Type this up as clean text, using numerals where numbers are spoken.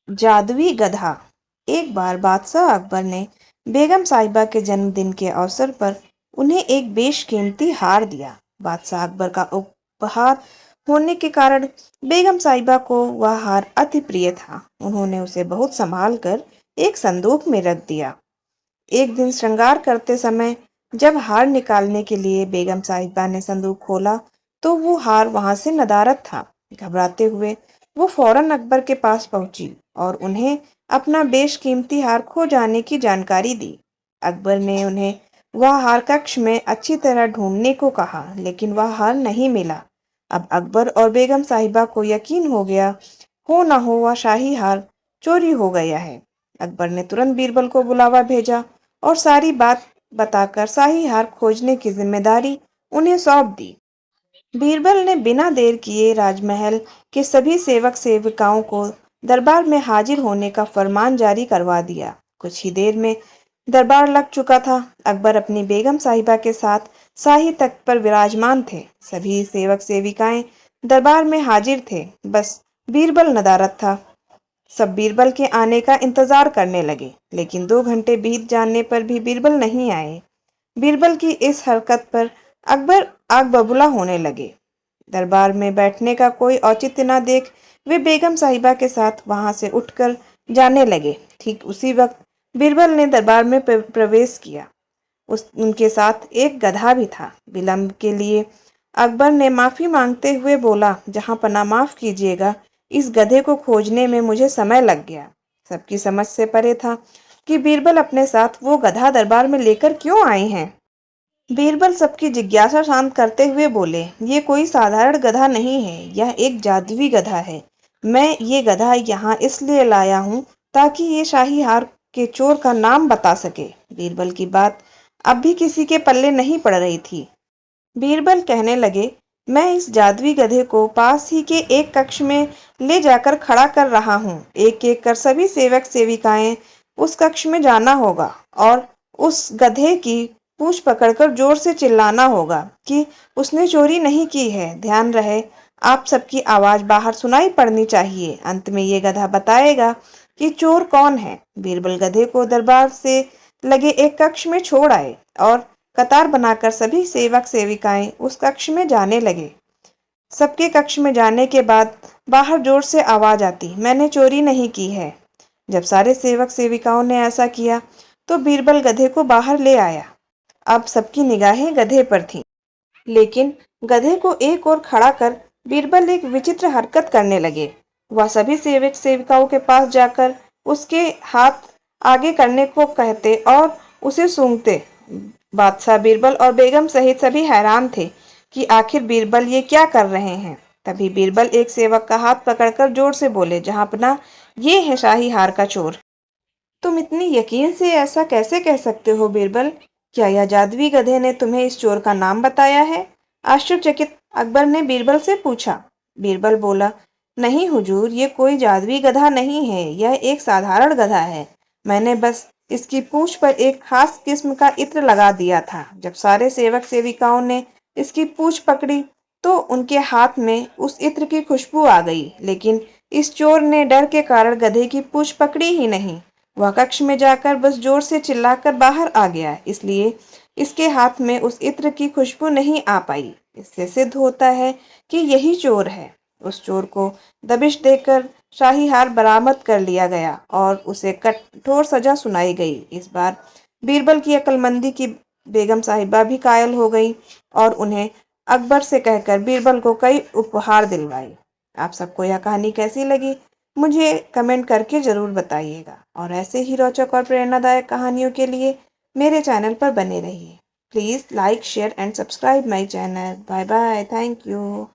जादुई गधा। एक बार बादशाह अकबर ने बेगम साहिबा के जन्मदिन के अवसर पर उन्हें एक बेशकीमती हार दिया। बादशाह अकबर का उपहार होने के कारण बेगम साहिबा को वह हार अति प्रिय था। उन्होंने उसे बहुत संभाल कर एक संदूक में रख दिया। एक दिन श्रृंगार करते समय जब हार निकालने के लिए बेगम साहिबा ने संदूक खोला तो वो हार वहां से नदारद था। घबराते हुए वो फौरन अकबर के पास पहुंची और उन्हें अपना बेशकीमती हार खो जाने की जानकारी दी। अकबर ने उन्हें वह हार कक्ष में अच्छी तरह ढूंढने को कहा, लेकिन वह हार नहीं मिला। अब अकबर और बेगम साहिबा को यकीन हो गया, हो ना हो वह शाही हार चोरी हो गया है। अकबर ने तुरंत बीरबल को बुलावा भेजा और सारी बात बताकर शाही हार खोजने की जिम्मेदारी उन्हें सौंप दी। बीरबल ने बिना देर किए राजमहल के सभी सेवक सेविकाओं को दरबार में हाजिर होने का फरमान जारी करवा दिया। कुछ ही देर में दरबार लग चुका था। अकबर अपनी बेगम साहिबा के साथ शाही तख्त पर विराजमान थे। सभी सेवक सेविकाएं दरबार में हाजिर थे, बस बीरबल नदारद था। सब बीरबल के आने का इंतजार करने लगे, लेकिन 2 घंटे बीत जाने पर भी बीरबल नहीं आए। बीरबल की इस हरकत पर अकबर आग बबूला होने लगे। दरबार में बैठने का कोई औचित्य न देख वे बेगम साहिबा के साथ वहां से उठकर जाने लगे। ठीक उसी वक्त बीरबल ने दरबार में प्रवेश किया। उनके साथ एक गधा भी था। विलंब के लिए अकबर ने माफी मांगते हुए बोला, जहां पना माफ कीजिएगा, इस गधे को खोजने में मुझे समय लग गया। सबकी समझ से परे था कि बीरबल अपने साथ वो गधा दरबार में लेकर क्यों आए हैं। बीरबल सबकी जिज्ञासा शांत करते हुए बोले, ये कोई साधारण गधा नहीं है, यह एक जादुई गधा है। मैं ये गधा यहाँ इसलिए लाया हूँ ताकि ये शाही हार के चोर का नाम बता सके। बीरबल की बात अब भी किसी के पल्ले नहीं पड़ रही थी। बीरबल कहने लगे, मैं इस जादुई गधे को पास ही के एक कक्ष में ले जाकर खड़ा कर रहा हूँ। एक एक कर सभी सेवक सेविकाएं उस कक्ष में जाना होगा और उस गधे की पूंछ पकड़कर जोर से चिल्लाना होगा कि उसने चोरी नहीं की है। ध्यान रहे, आप सबकी आवाज बाहर सुनाई पड़नी चाहिए। अंत में ये गधा बताएगा कि चोर कौन है। बीरबल गधे को दरबार से लगे एक कक्ष में छोड़ आए और कतार बनाकर सभी सेवक सेविकाएं उस कक्ष में जाने लगे। सबके कक्ष में जाने के बाद बाहर जोर से आवाज आती, मैंने चोरी नहीं की है। जब सारे सेवक सेविकाओं ने ऐसा किया तो बीरबल गधे को बाहर ले आया। अब सबकी निगाहें गधे पर थीं, लेकिन गधे को एक ओर खड़ा कर बीरबल एक विचित्र हरकत करने लगे। वह सभी सेवक सेविकाओं के पास जाकर उसके हाथ आगे करने को कहते और उसे सूंघते। बादशाह बीरबल और बेगम सहित सभी हैरान थे कि आखिर बीरबल ये क्या कर रहे हैं। तभी बीरबल एक सेवक का हाथ पकड़कर जोर से बोले, जहांपना, ये है शाही हार का चोर। तुम इतनी यकीन से ऐसा कैसे कह सकते हो बीरबल? क्या यह जादुई गधे ने तुम्हें इस चोर का नाम बताया है? आश्चर्यचकित अकबर ने बीरबल से पूछा। बीरबल बोला, नहीं हुजूर, ये कोई जादुई गधा नहीं है, यह एक साधारण गधा है। मैंने बस इसकी पूंछ पर एक खास किस्म का इत्र लगा दिया था। जब सारे सेवक सेविकाओं ने इसकी पूंछ पकड़ी तो उनके हाथ में उस इत्र की खुशबू आ गई, लेकिन इस चोर ने डर के कारण गधे की पूंछ पकड़ी ही नहीं। वह कक्ष में जाकर बस जोर से चिल्लाकर बाहर आ गया, इसलिए इसके हाथ में उस इत्र की खुशबू नहीं आ पाई। इससे सिद्ध होता है कि यही चोर है। उस चोर को दबिश देकर शाही हार बरामद कर लिया गया और उसे कठोर सजा सुनाई गई। इस बार बीरबल की अक्लमंदी की बेगम साहिबा भी कायल हो गई और उन्हें अकबर से कहकर बीरबल को कई उपहार दिलवाए। आप सबको यह कहानी कैसी लगी मुझे कमेंट करके ज़रूर बताइएगा और ऐसे ही रोचक और प्रेरणादायक कहानियों के लिए मेरे चैनल पर बने रहिए। Please like share and subscribe my channel. Bye bye, thank you.